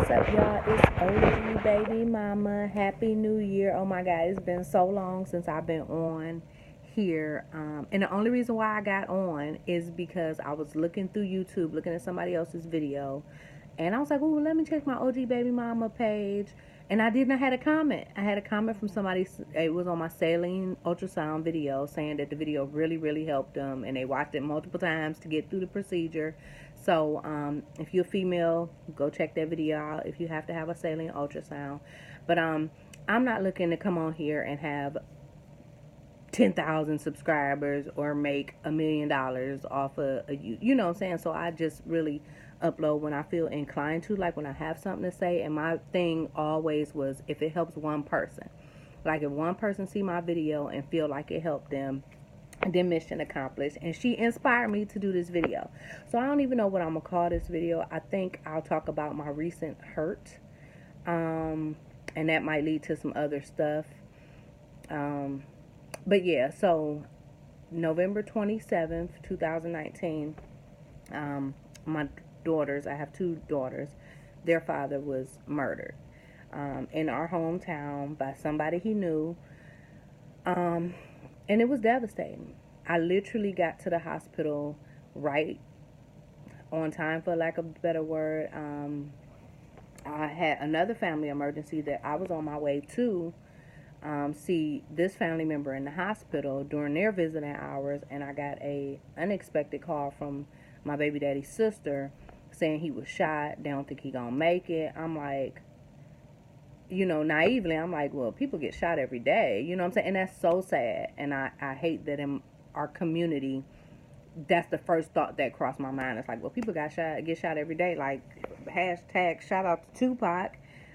What's up, y'all? It's OG Baby Mama. Happy New Year. Oh my God, it's been so long since I've been on here. And the only reason why I got on is because I was looking through YouTube, looking at somebody else's video. And I was like, oh, let me check my OG Baby Mama page. And I did not had a comment. I had a comment from somebody. It was on my saline ultrasound video saying that the video really, really helped them. And they watched it multiple times to get through the procedure. So if you're a female, go check that video out if you have to have a saline ultrasound. But I'm not looking to come on here and have 10,000 subscribers or make $1 million off of you know what I'm saying. So I just really upload when I feel inclined to, like when I have something to say. And my thing always was, if it helps one person, like if one person see my video and feel like it helped them, then mission accomplished. And she inspired me to do this video. So I don't even know what I'm gonna call this video. I think I'll talk about my recent hurt, and that might lead to some other stuff. um, but yeah, so November 27th 2019, my daughters, I have two daughters, their father was murdered in our hometown by somebody he knew. um, and it was devastating. I literally got to the hospital right on time, for lack of a better word. I had another family emergency that I was on my way to see this family member in the hospital during their visiting hours, and I got a unexpected call from my baby daddy's sister saying he was shot. They don't think he gonna make it. I'm like, naively, I'm like, well, people get shot every day. You know what I'm saying? And that's so sad. And I hate that in our community, that's the first thought that crossed my mind. It's like, well, people get shot every day. Like, hashtag shout out to Tupac.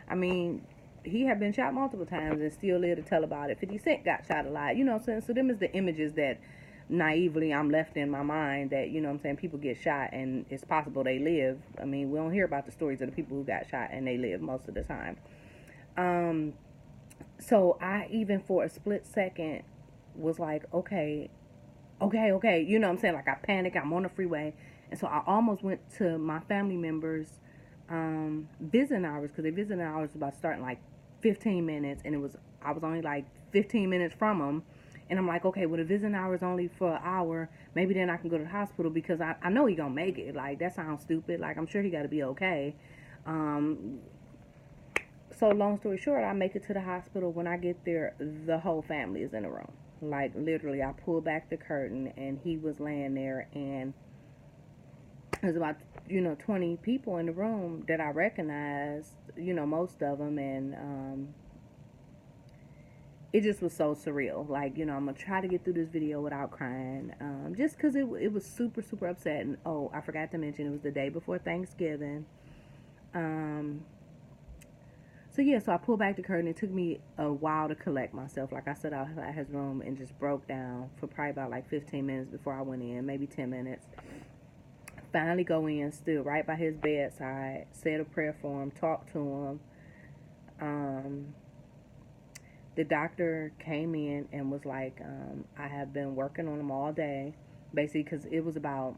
I mean, he had been shot multiple times and still lived to tell about it. 50 Cent got shot a lot. You know what I'm saying? So them is the images that naively I'm left in my mind, that, you know what I'm saying, people get shot and it's possible they live. I mean, we don't hear about the stories of the people who got shot and they live most of the time. Um, so I even for a split second was like, okay, you know what I'm saying? Like, I panicked, I'm on the freeway. And so I almost went to my family members' visiting hours, because their visiting hours was about starting like 15 minutes, and I was only like 15 minutes from them. And I'm like, okay, well, the visiting hour is only for an hour. Maybe then I can go to the hospital, because I know he gonna make it. Like, that sounds stupid. Like, I'm sure he got to be okay. Um, so long story short, I make it to the hospital. When I get there, the whole family is in the room. Like, literally, I pulled back the curtain and he was laying there, and there's about 20 people in the room that I recognized, most of them. And it just was so surreal. Like, I'm gonna try to get through this video without crying, just because it was super, super upsetting. Oh, I forgot to mention, it was the day before Thanksgiving. um So yeah, so I pulled back the curtain. It took me a while to collect myself. Like, I sat out at his room and just broke down for probably about like 15 minutes before I went in, maybe 10 minutes. Finally go in, stood right by his bedside, said a prayer for him, talked to him. Um, the doctor came in and was like, I have been working on him all day, basically, because it was about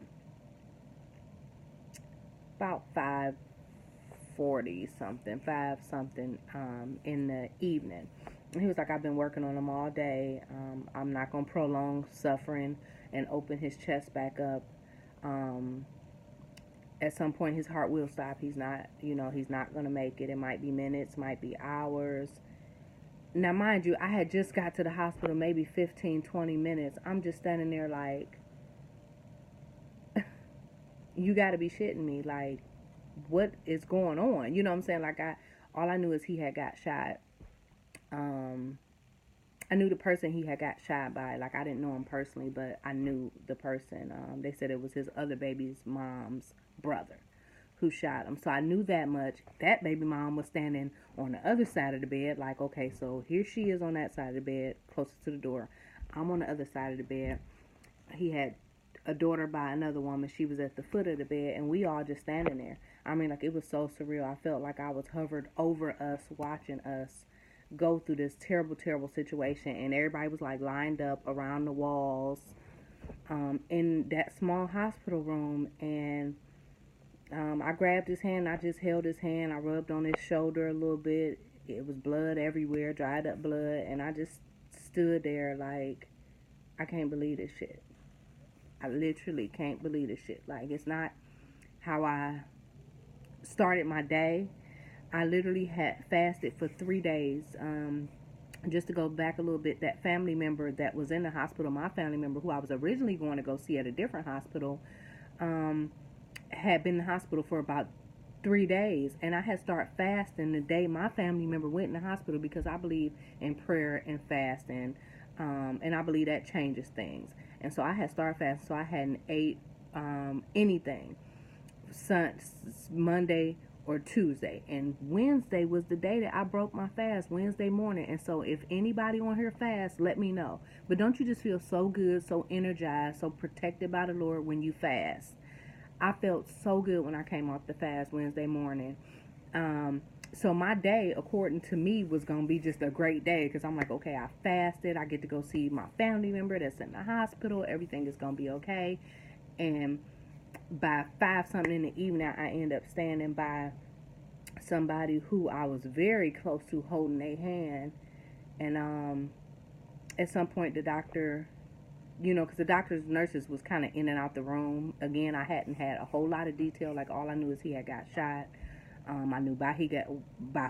5:40 something, 5 something, in the evening. And he was like, I've been working on him all day. I'm not going to prolong suffering and open his chest back up. Um, at some point, his heart will stop. He's not going to make it. It might be minutes, might be hours. Now, mind you, I had just got to the hospital maybe 15, 20 minutes. I'm just standing there like, you got to be shitting me. Like, what is going on? You know what I'm saying? Like, all I knew is he had got shot. Um, I knew the person he had got shot by. Like, I didn't know him personally, but I knew the person. They said it was his other baby's mom's brother who shot him. So I knew that much. That baby mom was standing on the other side of the bed. Like, okay, so here she is on that side of the bed, closest to the door. I'm on the other side of the bed. He had a daughter by another woman. She was at the foot of the bed, and we all just standing there. I mean, like, it was so surreal. I felt like I was hovered over us, watching us go through this terrible, terrible situation. And everybody was like lined up around the walls, in that small hospital room. And I grabbed his hand. I just held his hand. I rubbed on his shoulder a little bit. It was blood everywhere, dried up blood. And I just stood there like, I can't believe this shit. I literally can't believe this shit. Like, it's not how I started my day. I literally had fasted for 3 days. Just to go back a little bit, that family member that was in the hospital, my family member who I was originally going to go see at a different hospital, um, had been in the hospital for about 3 days, and I had started fasting the day my family member went in the hospital because I believe in prayer and fasting, and I believe that changes things. And so I had started fasting, so I hadn't ate anything Monday or Tuesday, and Wednesday was the day that I broke my fast, Wednesday morning. And so if anybody on here fast, let me know. But don't you just feel so good, so energized, so protected by the Lord when you fast? I felt so good when I came off the fast Wednesday morning. So my day, according to me, was going to be just a great day because I'm like, okay, I fasted. I get to go see my family member that's in the hospital. Everything is going to be okay. And by 5 something in the evening, I end up standing by somebody who I was very close to, holding their hand. And at some point, the doctor, because the doctors, nurses was kind of in and out the room. Again, I hadn't had a whole lot of detail. Like, all I knew is he had got shot. I knew by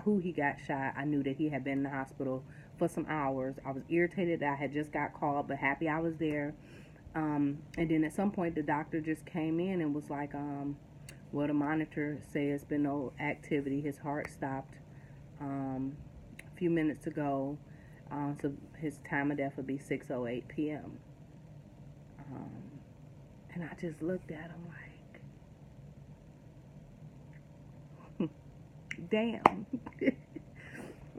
who he got shot. I knew that he had been in the hospital for some hours. I was irritated that I had just got called, but happy I was there. And then at some point, the doctor just came in and was like, well, the monitor says been no activity. His heart stopped a few minutes ago. So his time of death would be 6:08 p.m. And I just looked at him like, damn.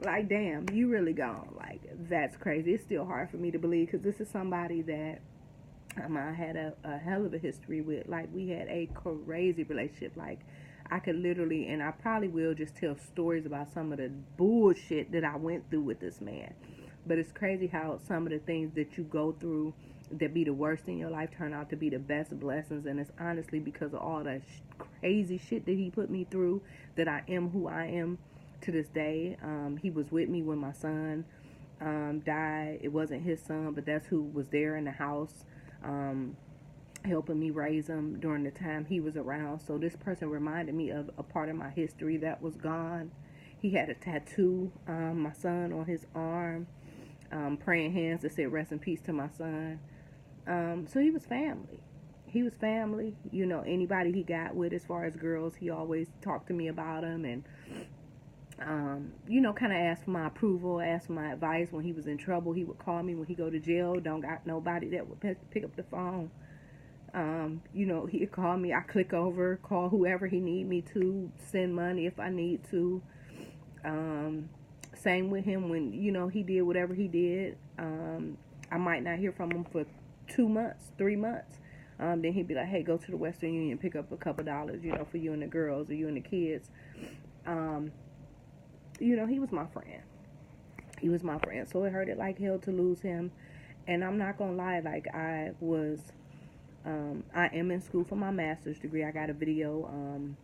Like, damn, you really gone. Like, that's crazy. It's still hard for me to believe because this is somebody that I had a hell of a history with. Like, we had a crazy relationship. Like, I could literally, and I probably will, just tell stories about some of the bullshit that I went through with this man. But it's crazy how some of the things that you go through that be the worst in your life turn out to be the best blessings. And it's honestly because of all the crazy shit that he put me through that I am who I am to this day. He was with me when my son died. It wasn't his son, but that's who was there in the house, helping me raise him during the time he was around. So this person reminded me of a part of my history that was gone. He had a tattoo, my son, on his arm, praying hands that said rest in peace to my son. So he was family. He was family. Anybody he got with as far as girls, he always talked to me about them, and kind of asked for my approval, asked for my advice when he was in trouble. He would call me when he go to jail. Don't got nobody that would pick up the phone. He'd call me. I click over, call whoever he need me to, send money if I need to. Same with him when, he did whatever he did. I might not hear from him for 2 months, 3 months. Then he'd be like, hey, go to the Western Union, pick up a couple dollars, for you and the girls or you and the kids. He was my friend. He was my friend. So it hurted like hell to lose him. And I'm not going to lie, like I am in school for my master's degree. I got a video,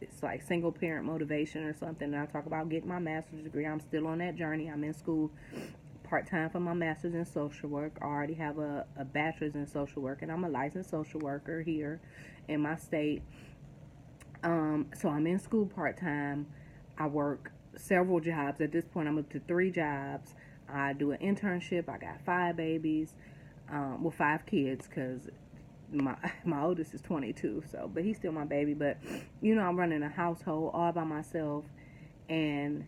it's like single parent motivation or something. And I talk about getting my master's degree. I'm still on that journey. I'm in school part-time for my master's in social work. I already have a bachelor's in social work, and I'm a licensed social worker here in my state. So I'm in school part-time. I work several jobs. At this point, I'm up to 3 jobs. I do an internship. I got 5 babies, 5 kids, because my oldest is 22. So, but he's still my baby. But I'm running a household all by myself, and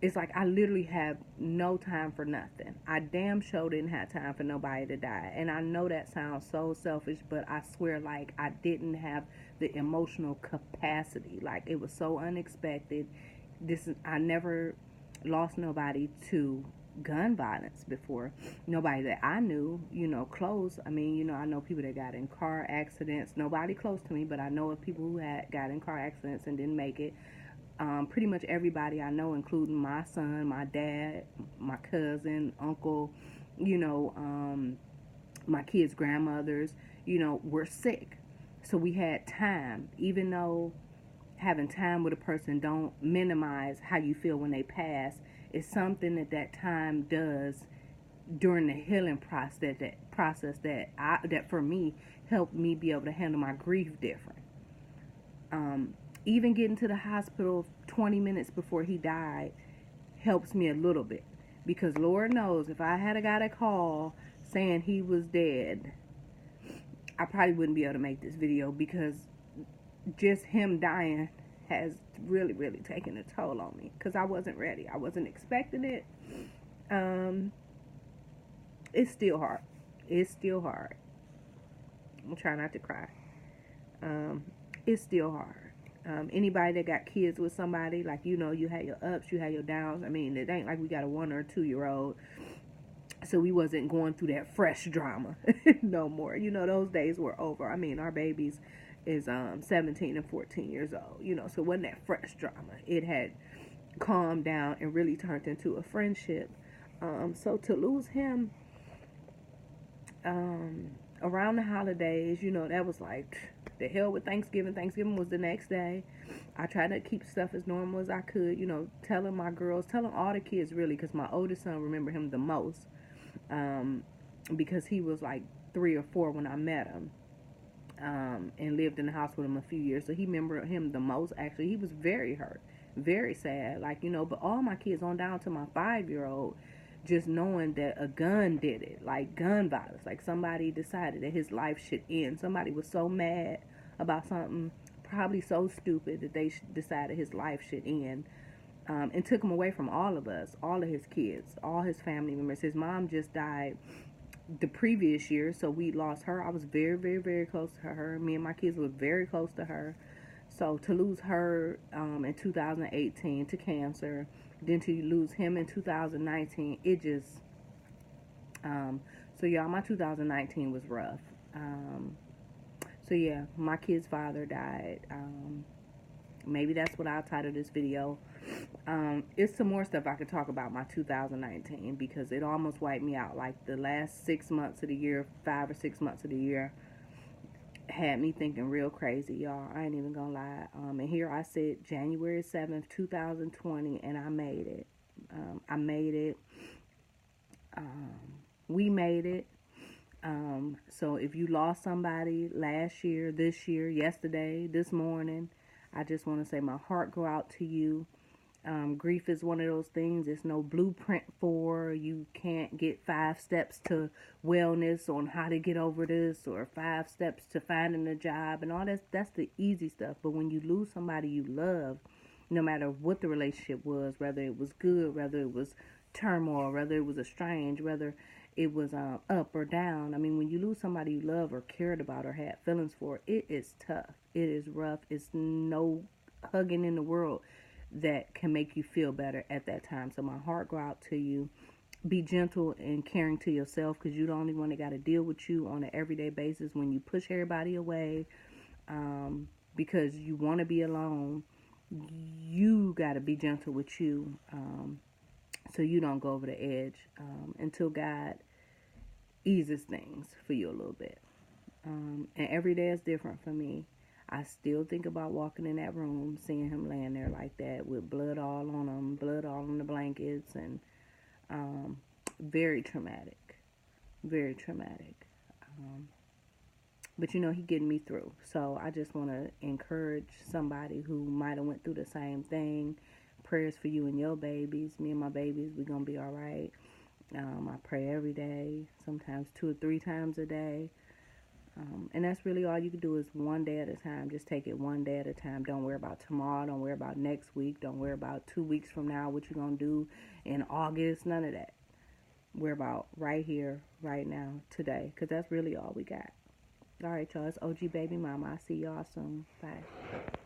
it's like I literally have no time for nothing. I damn sure didn't have time for nobody to die. And I know that sounds so selfish, but I swear, like, I didn't have the emotional capacity. Like, it was so unexpected. I never lost nobody to gun violence before. Nobody that I knew, close. I mean, I know people that got in car accidents. Nobody close to me, but I know of people who had got in car accidents and didn't make it. Pretty much everybody I know, including my son, my dad, my cousin, uncle, my kids' grandmothers, were sick. So we had time, even though having time with a person don't minimize how you feel when they pass. It's something that time does during the healing process that for me helped me be able to handle my grief different. Even getting to the hospital 20 minutes before he died helps me a little bit, because Lord knows if I had got a call saying he was dead, I probably wouldn't be able to make this video, because just him dying has really, really taken a toll on me, because I wasn't ready. I wasn't expecting it. It's still hard. It's still hard. I'm trying not to cry. It's still hard. Anybody that got kids with somebody, like, you know, you had your ups, you had your downs. I mean, it ain't like we got a 1 or 2 year old, so we wasn't going through that fresh drama no more. You know, those days were over. I mean, our babies is 17 and 14 years old, you know, so it wasn't that fresh drama. It had calmed down and really turned into a friendship. So to lose him around the holidays, you know, that was like the hell with Thanksgiving. Thanksgiving was the next day. I tried to keep stuff as normal as I could, you know, telling my girls, telling all the kids really, because my oldest son remember him the most, because he was like 3 or 4 when I met him, and lived in the house with him a few years, so he remembered him the most. Actually, he was very hurt, very sad, like, you know, but all my kids on down to my 5-year-old, just knowing that a gun did it, like gun violence, like somebody decided that his life should end. Somebody was so mad about something, probably so stupid, that they decided his life should end, and took him away from all of us, all of his kids, all his family members. His mom just died the previous year, so we lost her. I was very, very, very close to her. Me and my kids were very close to her. So to lose her in 2018 to cancer, then to lose him in 2019, it just, so y'all, my 2019 was rough. So yeah, my kid's father died. Maybe that's what I'll title this video. It's some more stuff I could talk about my 2019, because it almost wiped me out. Like the last 6 months of the year, 5 or 6 months of the year, had me thinking real crazy, y'all. I ain't even gonna lie. And here I sit, January 7th, 2020, and I made it. I made it. We made it. So if you lost somebody last year, this year, yesterday, this morning, I just want to say my heart go out to you. Grief is one of those things it's no blueprint for. You can't get 5 steps to wellness on how to get over this, or 5 steps to finding a job and all that. That's the easy stuff. But when you lose somebody you love, no matter what the relationship was, whether it was good, whether it was turmoil, whether it was estranged, whether it was up or down. I mean, when you lose somebody you love or cared about or had feelings for, it is tough. It is rough. It's no hugging in the world that can make you feel better at that time. So my heart go out to you. Be gentle and caring to yourself, because you're the only one that got to deal with you on an everyday basis. When you push everybody away because you want to be alone, you got to be gentle with you, so you don't go over the edge, until God eases things for you a little bit. And every day is different for me. I still think about walking in that room, seeing him laying there like that with blood all on him, blood all on the blankets, and very traumatic, very traumatic. But you know, he getting me through. So I just want to encourage somebody who might have went through the same thing. Prayers for you and your babies. Me and my babies, we're going to be all right. I pray every day, sometimes 2 or 3 times a day. And that's really all you can do, is one day at a time. Just take it one day at a time. Don't worry about tomorrow. Don't worry about next week. Don't worry about 2 weeks from now, what you're going to do in August. None of that. Worry about right here, right now, today. Because that's really all we got. All right, y'all. It's OG Baby Mama. I'll see y'all soon. Bye.